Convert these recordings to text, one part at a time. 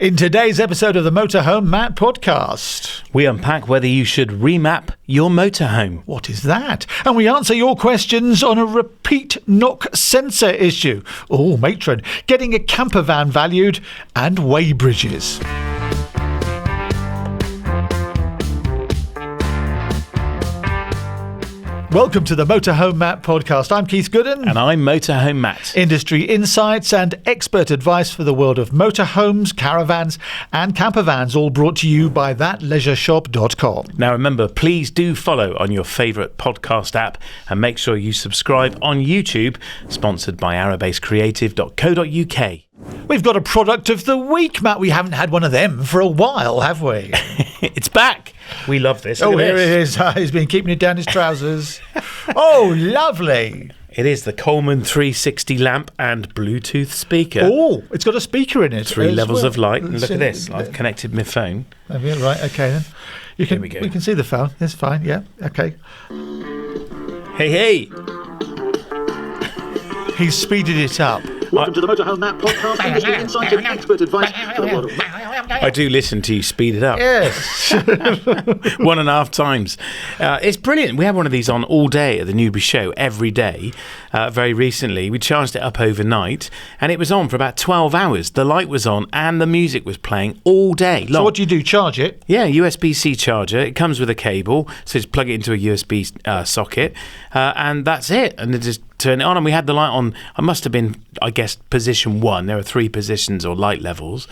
In today's episode of the Motorhome Matt Podcast, we unpack whether you should remap your motorhome. What is that? And we answer your questions on a repeat knock sensor issue. Oh, matron, getting a campervan valued and weighbridges. Welcome to the Motorhome Matt Podcast. I'm Keith Gooden. And I'm Motorhome Matt. Industry insights and expert advice for the world of motorhomes, caravans and campervans, all brought to you by thatleisureshop.com. Now remember, please do follow on your favourite podcast app and make sure you subscribe on YouTube, sponsored by arrowbasecreative.co.uk. We've got a product of the week, Matt. We haven't had one of them for a while, have we? It's back. We love this. Oh, here it is. He's been keeping it down his trousers. Oh, lovely. It is the Coleman 360 lamp and Bluetooth speaker. Oh, it's got a speaker in it. Three levels of light. And look at this. I've connected my phone. Have you? Right, okay then. Here we go. We can see the phone. That's fine, yeah. Okay. Hey. He's speeded it up. Welcome to the Motorhome Matt Podcast, industry insights and expert advice. I do listen to you speed it up. Yes. 1.5 times. It's brilliant. We have one of these on all day at the Newbury Show, every day. Very recently, we charged it up overnight and it was on for about 12 hours. The light was on and the music was playing all day long. So what do? Charge it? Yeah, USB-C charger. It comes with a cable, so just plug it into a USB socket and that's it. And it just turn it on, and we had the light on. I must have been, I guess, position 1. There are 3 positions or light levels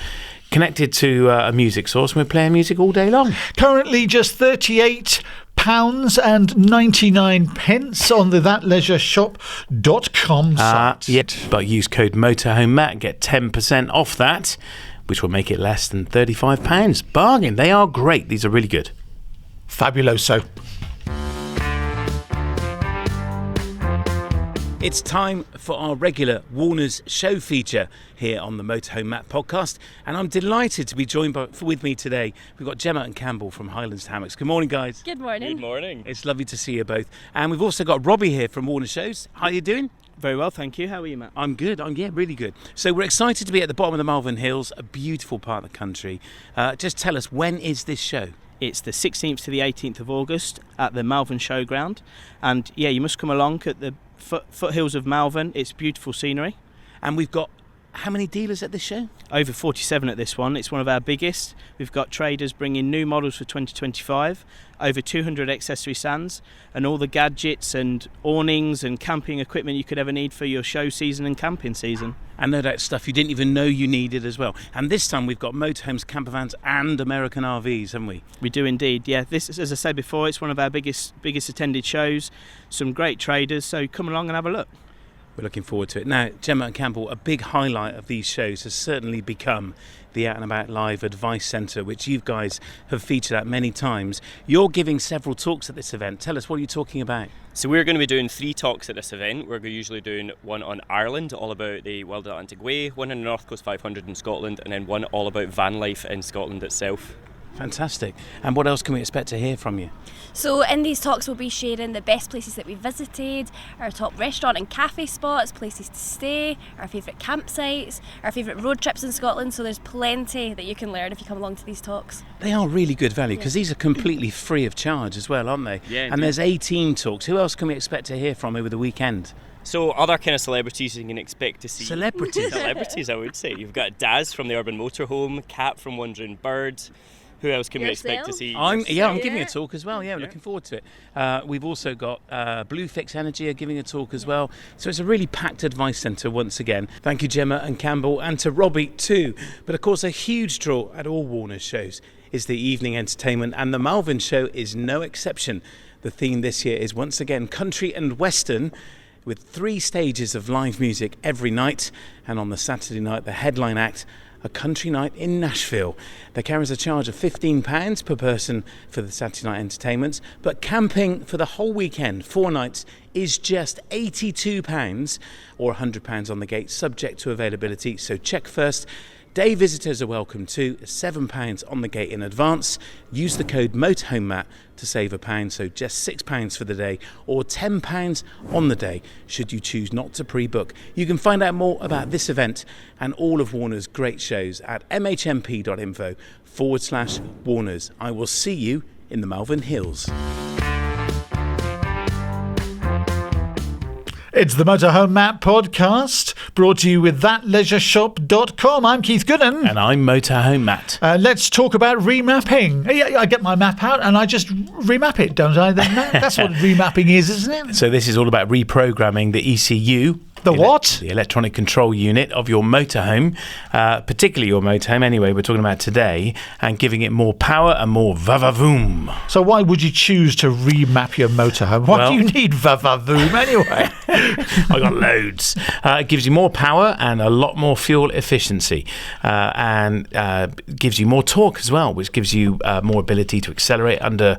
connected to a music source, and we're playing music all day long. Currently just £38.99 on the thatleisureshop.com site. Yeah, but use code MotorhomeMatt, get 10% off that, which will make it less than £35. Bargain. They are great. These are really good. Fabuloso. It's time for our regular Warner's Show feature here on the Motorhome Matt Podcast, and I'm delighted to be joined with me today. We've got Gemma and Campbell from Highlands Hammocks. Good morning, guys. Good morning. Good morning. It's lovely to see you both. And we've also got Robbie here from Warner Shows. How are you doing? Very well, thank you. How are you, Matt? I'm good. Really good. So we're excited to be at the bottom of the Malvern Hills, a beautiful part of the country. Just tell us, when is this show? It's the 16th to the 18th of August at the Malvern Showground. And yeah, you must come along at the foothills of Malvern. It's beautiful scenery. And we've got how many dealers at this show? Over 47 at this one. It's one of our biggest. We've got traders bringing new models for 2025, over 200 accessory stands, and all the gadgets and awnings and camping equipment you could ever need for your show season and camping season. And no doubt stuff you didn't even know you needed as well. And this time we've got motorhomes, campervans and American RVs, haven't we? We do indeed, yeah. This, as I said before, it's one of our biggest attended shows. Some great traders, so come along and have a look. We're looking forward to it. Now, Gemma and Campbell, a big highlight of these shows has certainly become the Out and About Live Advice Centre, which you guys have featured at many times. You're giving several talks at this event. Tell us, what are you talking about? So we're going to be doing 3 talks at this event. We're usually doing one on Ireland, all about the World Atlantic Way, one on the North Coast 500 in Scotland, and then one all about van life in Scotland itself. Fantastic. And what else can we expect to hear from you? So in these talks we'll be sharing the best places that we visited, our top restaurant and cafe spots, places to stay, our favourite campsites, our favourite road trips in Scotland. So there's plenty that you can learn if you come along to these talks. They are really good value because these are completely free of charge as well, aren't they? Yeah. And there's 18 talks. Who else can we expect to hear from over the weekend? So other kind of celebrities you can expect to see. Celebrities, I would say. You've got Daz from the Urban Motorhome, Kat from Wandering Birds. Who else can we expect to see? I'm giving a talk as well. Yeah, looking forward to it. We've also got Blue Fix Energy are giving a talk as well. So it's a really packed advice centre once again. Thank you, Gemma and Campbell, and to Robbie too. But of course, a huge draw at all Warner shows is the evening entertainment, and the Malvern show is no exception. The theme this year is once again country and western, with 3 stages of live music every night, and on the Saturday night, the headline act, a country night in Nashville. There carries a charge of £15 per person for the Saturday night entertainments, but camping for the whole weekend, 4 nights, is just £82 or £100 on the gate, subject to availability. So check first. Day visitors are welcome too. £7 on the gate in advance. Use the code Motorhome Matt to save £1, so just £6 for the day or £10 on the day should you choose not to pre-book. You can find out more about this event and all of Warner's great shows at mhmp.info/Warners. I will see you in the Malvern Hills. It's the Motorhome Matt Podcast, brought to you with thatleisureshop.com. I'm Keith Gooden. And I'm Motorhome Matt. Let's talk about remapping. I get my map out and I just remap it, don't I? That's what remapping is, isn't it? So this is all about reprogramming the ECU. The what? The electronic control unit of your motorhome, particularly your motorhome anyway, we're talking about today, and giving it more power and more va-va-voom. So why would you choose to remap your motorhome? Why do you need va-va-voom anyway? I got loads. It gives you more power and a lot more fuel efficiency, and gives you more torque as well, which gives you more ability to accelerate under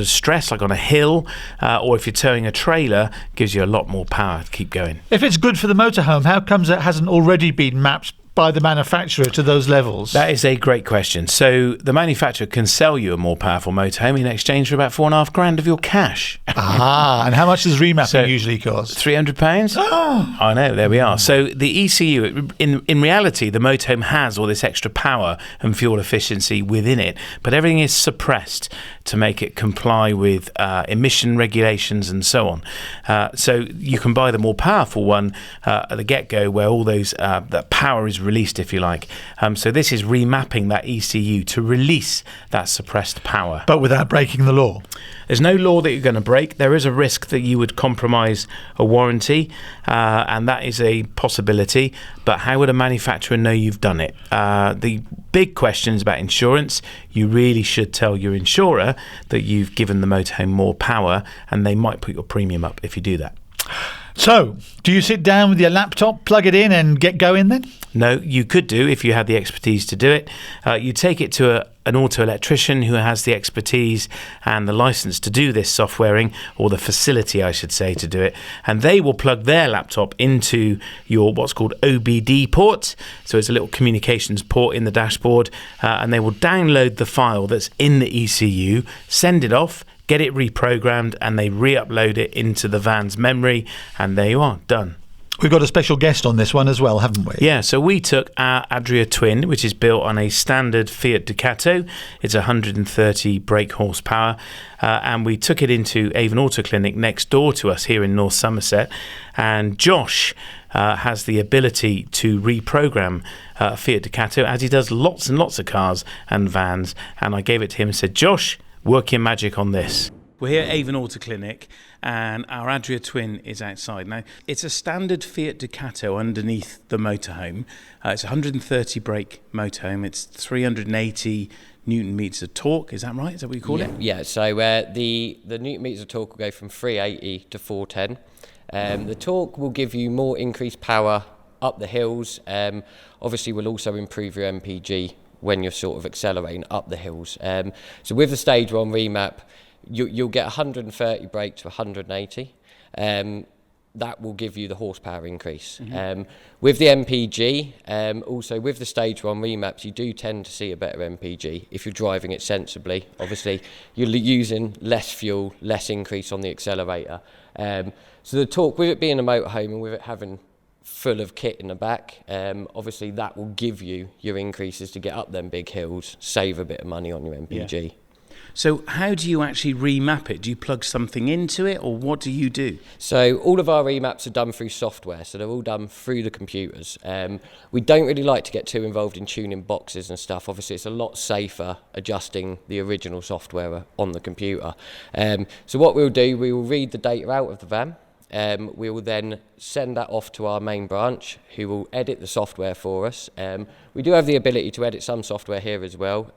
stress, like on a hill, or if you're towing a trailer, gives you a lot more power to keep going. If it's good for the motorhome, how comes it hasn't already been mapped by the manufacturer to those levels? That is a great question. So the manufacturer can sell you a more powerful motorhome in exchange for about $4,500 of your cash. And how much does remapping usually cost? £300. I know, there we are. So the ECU, in reality, the motorhome has all this extra power and fuel efficiency within it, but everything is suppressed to make it comply with emission regulations and so on. So you can buy the more powerful one at the get-go, where all those that power is released, if you like. So this is remapping that ECU to release that suppressed power. But without breaking the law? There's no law that you're going to break. There is a risk that you would compromise a warranty, and that is a possibility. But how would a manufacturer know you've done it? The big questions about insurance, you really should tell your insurer that you've given the motorhome more power, and they might put your premium up if you do that. So, do you sit down with your laptop, plug it in and get going then? No, you could do if you had the expertise to do it. You take it to an auto electrician who has the expertise and the license to do this softwaring, or the facility, I should say, to do it. And they will plug their laptop into your what's called OBD port. So it's a little communications port in the dashboard, and they will download the file that's in the ECU, send it off, get it reprogrammed, and they re-upload it into the van's memory, and there you are, done. We've got a special guest on this one as well, haven't we? Yeah, so we took our Adria Twin, which is built on a standard Fiat Ducato. It's 130 brake horsepower, and we took it into Avon Auto Clinic next door to us here in North Somerset. And Josh has the ability to reprogram Fiat Ducato, as he does lots and lots of cars and vans. And I gave it to him and said, Josh, work your magic on this. We're here at Avon Auto Clinic, and our Adria Twin is outside. Now, it's a standard Fiat Ducato underneath the motorhome. It's a 130 brake motorhome. It's 380 Newton meters of torque. Is that right? Is that what you call it? Yeah, so the Newton meters of torque will go from 380 to 410. The torque will give you more increased power up the hills. Obviously, will also improve your MPG when you're sort of accelerating up the hills. So with the stage 1 remap, you'll get 130 brake to 180. That will give you the horsepower increase. Mm-hmm. With the MPG, also with the stage 1 remaps, you do tend to see a better MPG if you're driving it sensibly. Obviously, you're using less fuel, less increase on the accelerator. So the torque, with it being a motorhome and with it having full of kit in the back, obviously that will give you your increases to get up them big hills, save a bit of money on your MPG. Yeah. So how do you actually remap it? Do you plug something into it, or what do you do? So all of our remaps are done through software, so they're all done through the computers. We don't really like to get too involved in tuning boxes and stuff. Obviously, it's a lot safer adjusting the original software on the computer. So what we'll do, we will read the data out of the van. We will then send that off to our main branch, who will edit the software for us. We do have the ability to edit some software here as well,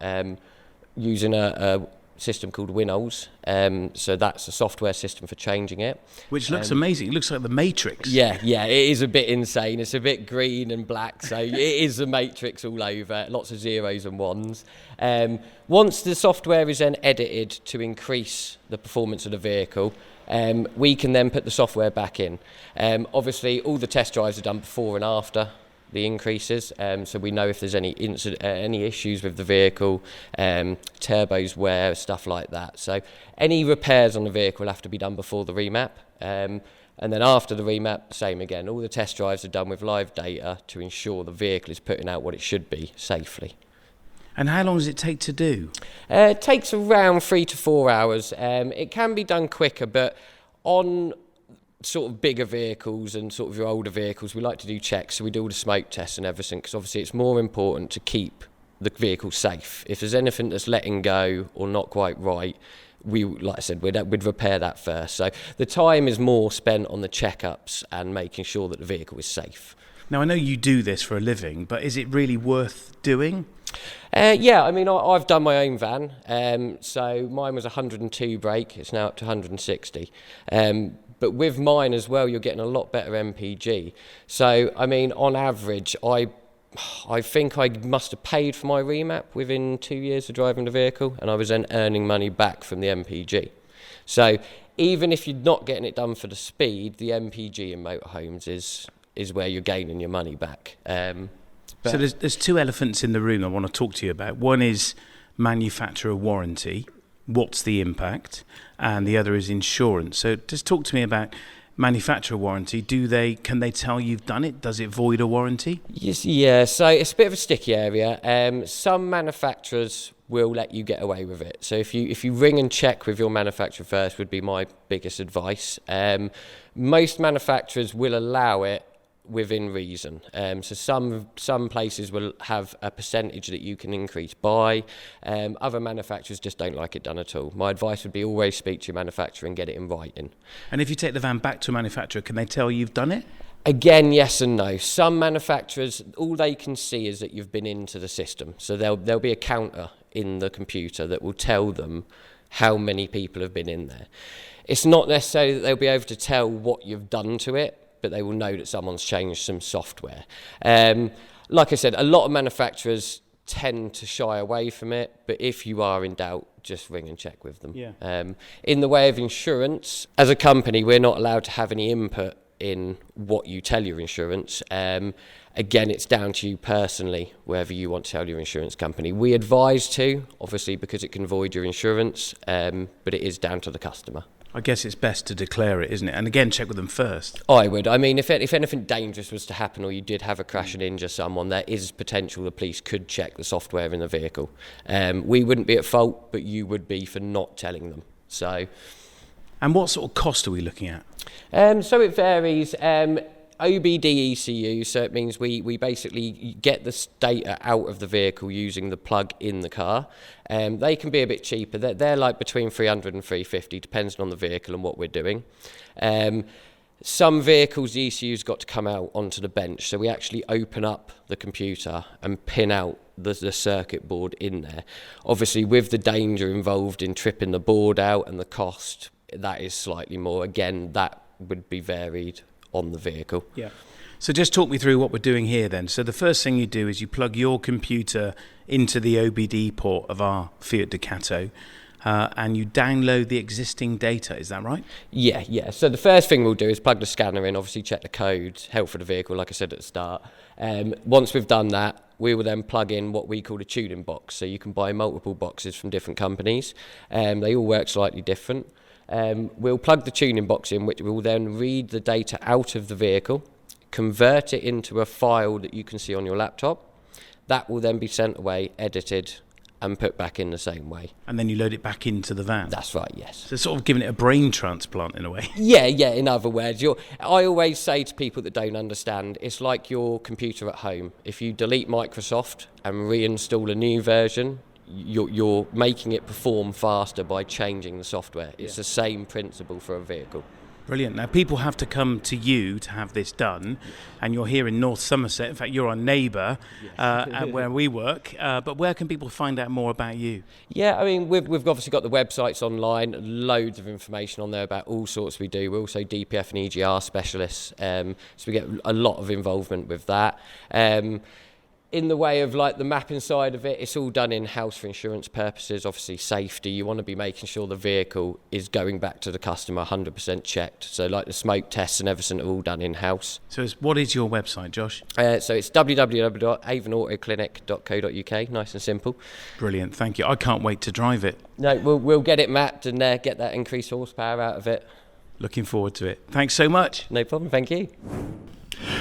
using a system called Winnows. So that's a software system for changing it. Which looks amazing. It looks like the Matrix. Yeah, it is a bit insane. It's a bit green and black, so it is the Matrix all over. Lots of zeros and ones. Once the software is then edited to increase the performance of the vehicle, we can then put the software back in. Obviously, all the test drives are done before and after the increases, so we know if there's any any issues with the vehicle, turbos wear, stuff like that. So any repairs on the vehicle will have to be done before the remap, and then after the remap, same again. All the test drives are done with live data to ensure the vehicle is putting out what it should be safely. And how long does it take to do? It takes around 3 to 4 hours. It can be done quicker, but on sort of bigger vehicles and sort of your older vehicles, we like to do checks, so we do all the smoke tests and everything, because obviously it's more important to keep the vehicle safe. If there's anything that's letting go or not quite right, like I said, we'd repair that first. So the time is more spent on the checkups and making sure that the vehicle is safe. Now, I know you do this for a living, but is it really worth doing? Yeah, I mean, I've done my own van, so mine was 102 brake, it's now up to 160. But with mine as well, you're getting a lot better MPG. So, I mean, on average, I think I must have paid for my remap within 2 years of driving the vehicle, and I was then earning money back from the MPG. So, even if you're not getting it done for the speed, the MPG in motorhomes is where you're gaining your money back. So there's two elephants in the room I want to talk to you about. One is manufacturer warranty. What's the impact? And the other is insurance. So just talk to me about manufacturer warranty. Can they tell you've done it? Does it void a warranty? Yes, yeah. So it's a bit of a sticky area. Some manufacturers will let you get away with it. So if you ring and check with your manufacturer first, would be my biggest advice. Most manufacturers will allow it within reason. So some places will have a percentage that you can increase by. Other manufacturers just don't like it done at all. My advice would be always speak to your manufacturer and get it in writing. And if you take the van back to a manufacturer, can they tell you've done it? Again, yes and no. Some manufacturers, all they can see is that you've been into the system. So there'll be a counter in the computer that will tell them how many people have been in there. It's not necessarily that they'll be able to tell what you've done to it, but they will know that someone's changed some software. Like I said, a lot of manufacturers tend to shy away from it, but if you are in doubt, just ring and check with them. Yeah. In the way of insurance, as a company, we're not allowed to have any input in what you tell your insurance. Again, it's down to you personally, whether you want to tell your insurance company. We advise to, obviously, because it can void your insurance, but it is down to the customer. I guess it's best to declare it, isn't it? And again, check with them first. I would. I mean, if anything dangerous was to happen or you did have a crash and injure someone, there is potential the police could check the software in the vehicle. We wouldn't be at fault, but you would be for not telling them. So, and what sort of cost are we looking at? So it varies. OBD ECU, so it means we basically get the data out of the vehicle using the plug in the car. They can be a bit cheaper. They're like between 300 and 350, depending on the vehicle and what we're doing. Some vehicles, the ECU's got to come out onto the bench, so we actually open up the computer and pin out the circuit board in there. Obviously, with the danger involved in tripping the board out and the cost, that is slightly more. Again, that would be varied on the vehicle. Yeah. So just talk me through what we're doing here then. So the first thing you do is you plug your computer into the OBD port of our Fiat Ducato, and you download the existing data. Is that right? Yeah. So the first thing we'll do is plug the scanner in, obviously check the code, help for the vehicle, like I said at the start. Once we've done that, we will then plug in what we call a tuning box. So you can buy multiple boxes from different companies. They all work slightly different. We'll plug the tuning box in, which will then read the data out of the vehicle, convert it into a file that you can see on your laptop. That will then be sent away, edited, and put back in the same way. And then you load it back into the van? That's right, yes. So sort of giving it a brain transplant in a way. Yeah, in other words. I always say to people that don't understand, it's like your computer at home. If you delete Microsoft and reinstall a new version, you're making it perform faster by changing the software. It's the same principle for a vehicle. Brilliant. Now, people have to come to you to have this done, and you're here in North Somerset. In fact, you're our neighbour where we work. But where can people find out more about you? Yeah, I mean, we've obviously got the websites online, loads of information on there about all sorts we do. We're also DPF and EGR specialists, so we get a lot of involvement with that. In the way of like the mapping side of it, it's all done in-house for insurance purposes. Obviously safety, you want to be making sure the vehicle is going back to the customer 100% checked. So like the smoke tests and everything are all done in-house. So what is your website, Josh? So it's www.avonautoclinic.co.uk, nice and simple. Brilliant, thank you. I can't wait to drive it. No, we'll get it mapped and get that increased horsepower out of it. Looking forward to it. Thanks so much. No problem, thank you.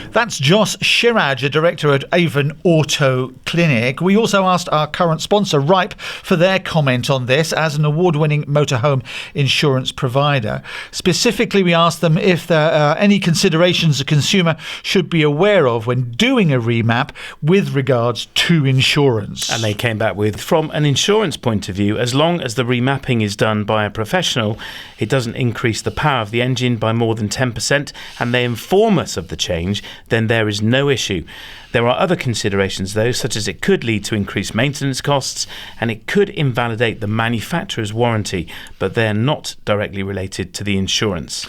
That's Josh Shiraj, a director at Avon Auto Clinic. We also asked our current sponsor, Ripe, for their comment on this as an award-winning motorhome insurance provider. Specifically, we asked them if there are any considerations a consumer should be aware of when doing a remap with regards to insurance. And they came back with, from an insurance point of view, as long as the remapping is done by a professional, it doesn't increase the power of the engine by more than 10%, and they inform us of the change, then there is no issue. There are other considerations though, such as it could lead to increased maintenance costs and it could invalidate the manufacturer's warranty, but they're not directly related to the insurance.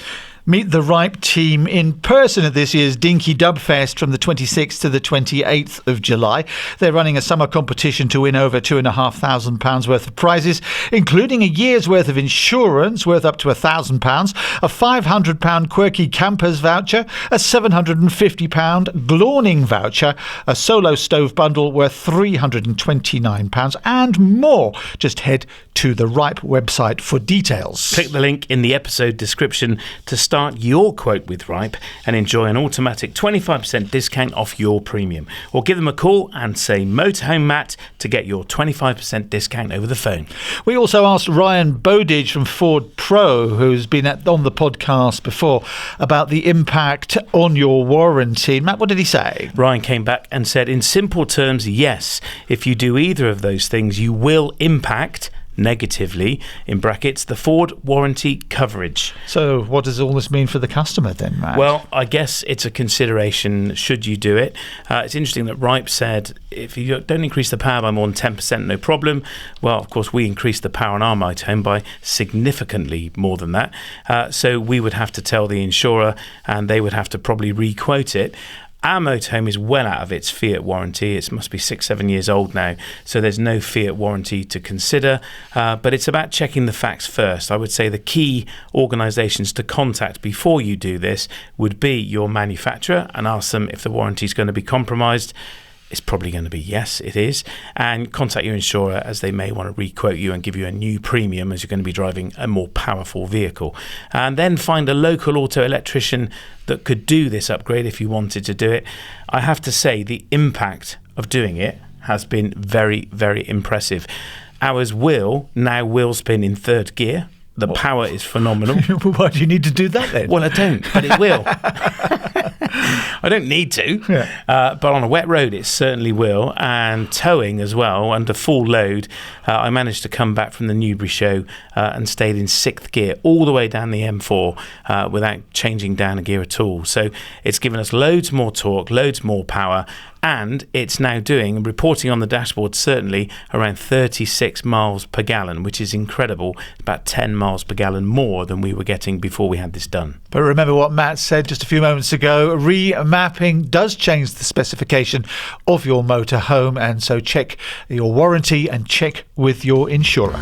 Meet the Ripe team in person at this year's Dinky Dub Fest from the 26th to the 28th of July. They're running a summer competition to win over £2,500 worth of prizes, including a year's worth of insurance worth up to £1,000, a £500 Quirky Campers voucher, a £750 Glawning voucher, a Solo Stove bundle worth £329 and more. Just head to the Ripe website for details. Click the link in the episode description to start your quote with Ripe and enjoy an automatic 25% discount off your premium. Or give them a call and say Motorhome Matt to get your 25% discount over the phone. We also asked Ryan Bowditch from Ford Pro, who's been on the podcast before, about the impact on your warranty. Matt, what did he say? Ryan came back and said, in simple terms, yes, if you do either of those things, you will impact negatively, in brackets, the Ford warranty coverage. So what does all this mean for the customer then, Matt? Well, I guess it's a consideration should you do it. It's interesting that Ripe said if you don't increase the power by more than 10%, no problem. Well, of course, we increased the power on our motorhome by significantly more than that. So we would have to tell the insurer and they would have to probably re-quote it. Our motorhome is well out of its Fiat warranty. It must be 6-7 years old now, so there's no Fiat warranty to consider. But it's about checking the facts first. I would say the key organisations to contact before you do this would be your manufacturer and ask them if the warranty is going to be compromised. It's probably going to be yes, it is. And contact your insurer as they may want to re-quote you and give you a new premium as you're going to be driving a more powerful vehicle. And then find a local auto electrician that could do this upgrade if you wanted to do it. I have to say the impact of doing it has been very, very impressive. Ours will spin in third gear. The power is phenomenal. Why do you need to do that then? Well, I don't, but it will. I don't need to, but on a wet road it certainly will. And towing as well, under full load, I managed to come back from the Newbury show and stayed in sixth gear all the way down the M4 without changing down a gear at all. So it's given us loads more torque, loads more power, and it's now doing, reporting on the dashboard, certainly around 36 miles per gallon, which is incredible. About 10 miles per gallon more than we were getting before we had this done. But remember what Matt said just a few moments ago, remapping does change the specification of your motorhome, and so check your warranty and check with your insurer.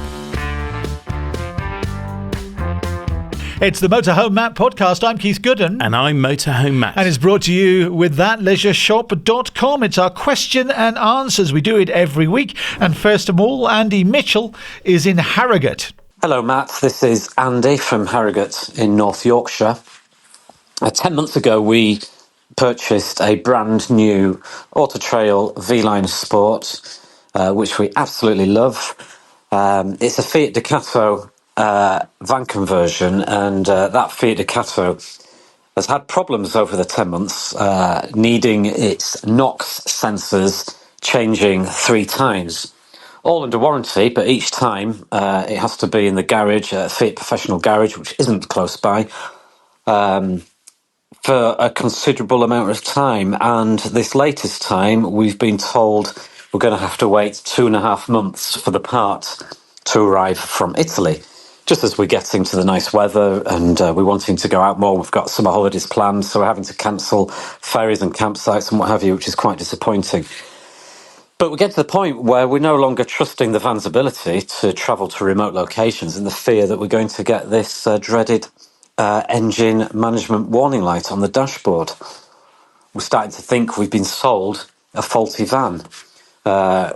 It's the Motorhome Matt Podcast. I'm Keith Gooden. And I'm Motorhome Matt. And it's brought to you with thatleisureshop.com. It's our question and answers. We do it every week. And first of all, Andy Mitchell is in Harrogate. Hello, Matt. This is Andy from Harrogate in North Yorkshire. 10 months ago, we purchased a brand new Auto Trail V-Line Sport, which we absolutely love. It's a Fiat Ducato van conversion, and that Fiat Ducato has had problems over the 10 months, needing its NOx sensors changing 3 times. All under warranty, but each time it has to be in the garage, Fiat Professional Garage, which isn't close by, for a considerable amount of time. And this latest time, we've been told we're going to have to wait 2.5 months for the part to arrive from Italy. Just as we're getting to the nice weather and we're wanting to go out more, we've got summer holidays planned, so we're having to cancel ferries and campsites and what have you, which is quite disappointing. But we get to the point where we're no longer trusting the van's ability to travel to remote locations in the fear that we're going to get this dreaded engine management warning light on the dashboard. We're starting to think we've been sold a faulty van.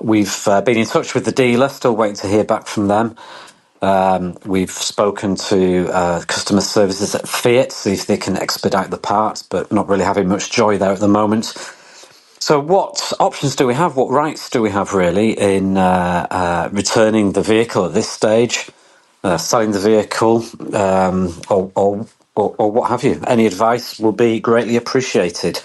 We've been in touch with the dealer, still waiting to hear back from them. We've spoken to customer services at Fiat, see if they can expedite the parts, but not really having much joy there at the moment. So what options do we have? What rights do we have, really, in returning the vehicle at this stage, selling the vehicle, or what have you? Any advice will be greatly appreciated.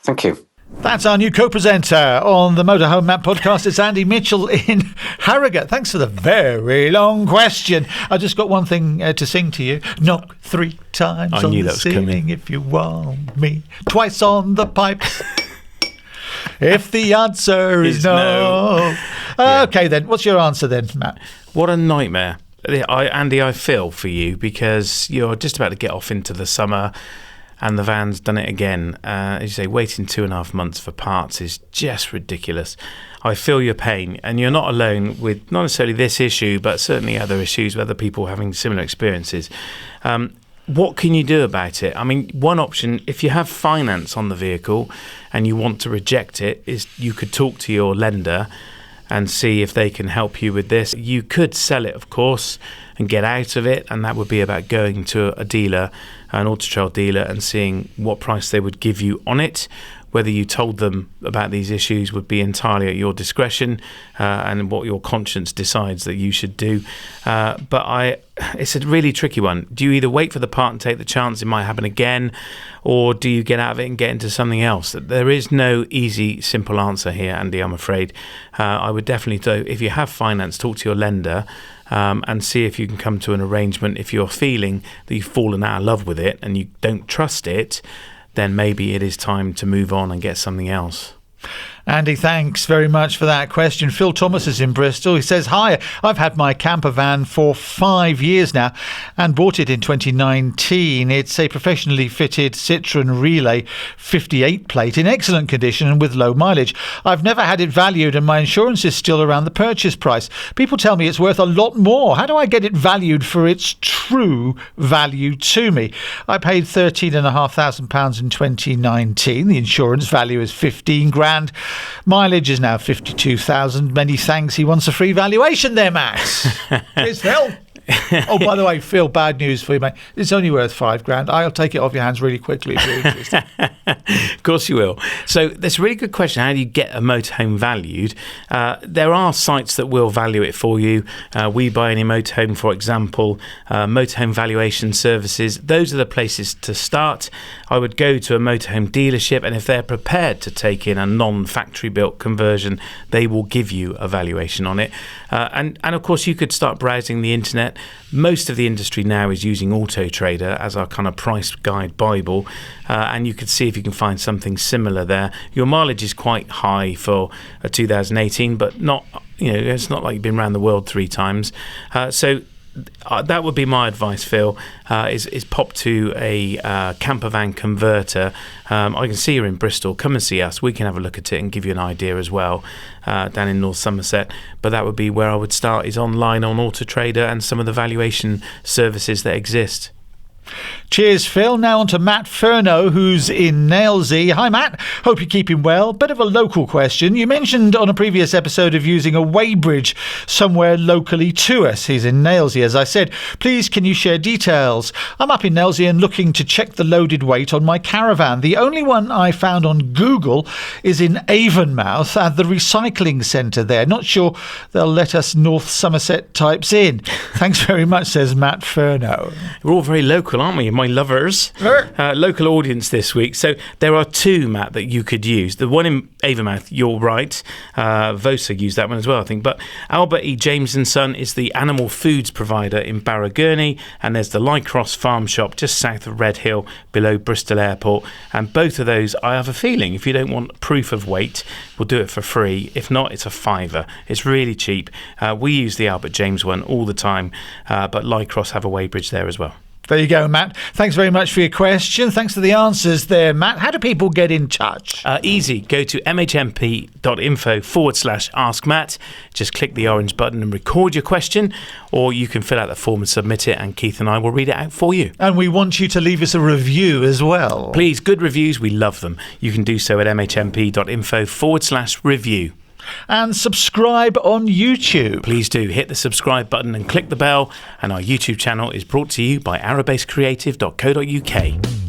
Thank you. That's our new co-presenter on the Motorhome Matt Podcast. It's Andy Mitchell in Harrogate. Thanks for the very long question. I just got one thing to sing to you. Knock 3 times I on knew the that was ceiling coming. if you want me. Twice on the pipes. If the answer is no. Okay, then. What's your answer then, Matt? What a nightmare. Andy, I feel for you because you're just about to get off into the summer and the van's done it again. As you say, waiting 2.5 months for parts is just ridiculous. I feel your pain, and you're not alone with not necessarily this issue, but certainly other issues with other people having similar experiences. What can you do about it? I mean, one option, if you have finance on the vehicle and you want to reject it, is you could talk to your lender and see if they can help you with this. You could sell it, of course, and get out of it, and that would be about going to a dealer, an auto trail dealer, and seeing what price they would give you on it. Whether you told them about these issues would be entirely at your discretion, and what your conscience decides that you should do. But it's a really tricky one. Do you either wait for the part and take the chance it might happen again, or do you get out of it and get into something else? There is no easy, simple answer here, Andy, I'm afraid. I would definitely do, if you have finance, talk to your lender and see if you can come to an arrangement. If you're feeling that you've fallen out of love with it and you don't trust it, then maybe it is time to move on and get something else. Andy, thanks very much for that question. Phil Thomas is in Bristol. He says, hi, I've had my camper van for 5 years now and bought it in 2019. It's a professionally fitted Citroen Relay 58 plate in excellent condition and with low mileage. I've never had it valued and my insurance is still around the purchase price. People tell me it's worth a lot more. How do I get it valued for its true value to me? I paid £13,500 in 2019. The insurance value is 15 grand. Mileage is now 52,000. Many thanks. He wants a free valuation there, Max. It's Phil. Oh, by the way, Phil, bad news for you, mate. It's only worth 5 grand. I'll take it off your hands really quickly if you're interested. Of course you will. So that's a really good question. How do you get a motorhome valued? There are sites that will value it for you. We Buy Any Motorhome, for example, motorhome valuation services. Those are the places to start. I would go to a motorhome dealership, and if they're prepared to take in a non-factory built conversion, they will give you a valuation on it. And of course, you could start browsing the internet. Most of the industry now is using Auto Trader as our kind of price guide Bible, and you could see if you can find something similar there. Your mileage is quite high for a 2018, but not, it's not like you've been around the world 3 times. So that would be my advice, Phil, is pop to a campervan converter. I can see you're in Bristol. Come and see us. We can have a look at it and give you an idea as well, down in North Somerset. But that would be where I would start, is online on Auto Trader and some of the valuation services that exist. Cheers, Phil. Now on to Matt Furno, who's in Nailsea. Hi, Matt. Hope you're keeping well. Bit of a local question. You mentioned on a previous episode of using a weighbridge somewhere locally to us. He's in Nailsea, as I said. Please, can you share details? I'm up in Nailsea and looking to check the loaded weight on my caravan. The only one I found on Google is in Avonmouth at the recycling centre there. Not sure they'll let us North Somerset types in. Thanks very much, says Matt Furno. We're all very local, aren't we, my lovers? Local audience this week. So there are 2, Matt, that you could use. The one in Avonmouth, you're right. Vosa used that one as well, I think. But Albert E. James & Son is the animal foods provider in Barragurney, and there's the Lycross Farm Shop just south of Red Hill, below Bristol Airport. And both of those, I have a feeling, if you don't want proof of weight, we'll do it for free. If not, it's a £5. It's really cheap. We use the Albert James one all the time, but Lycross have a weighbridge there as well. There you go, Matt. Thanks very much for your question. Thanks for the answers there, Matt. How do people get in touch? Easy. Go to mhmp.info/ask Matt. Just click the orange button and record your question, or you can fill out the form and submit it, and Keith and I will read it out for you. And we want you to leave us a review as well. Please, good reviews. We love them. You can do so at mhmp.info/review. And subscribe on YouTube. Please do hit the subscribe button and click the bell. And our YouTube channel is brought to you by arrowbasecreative.co.uk.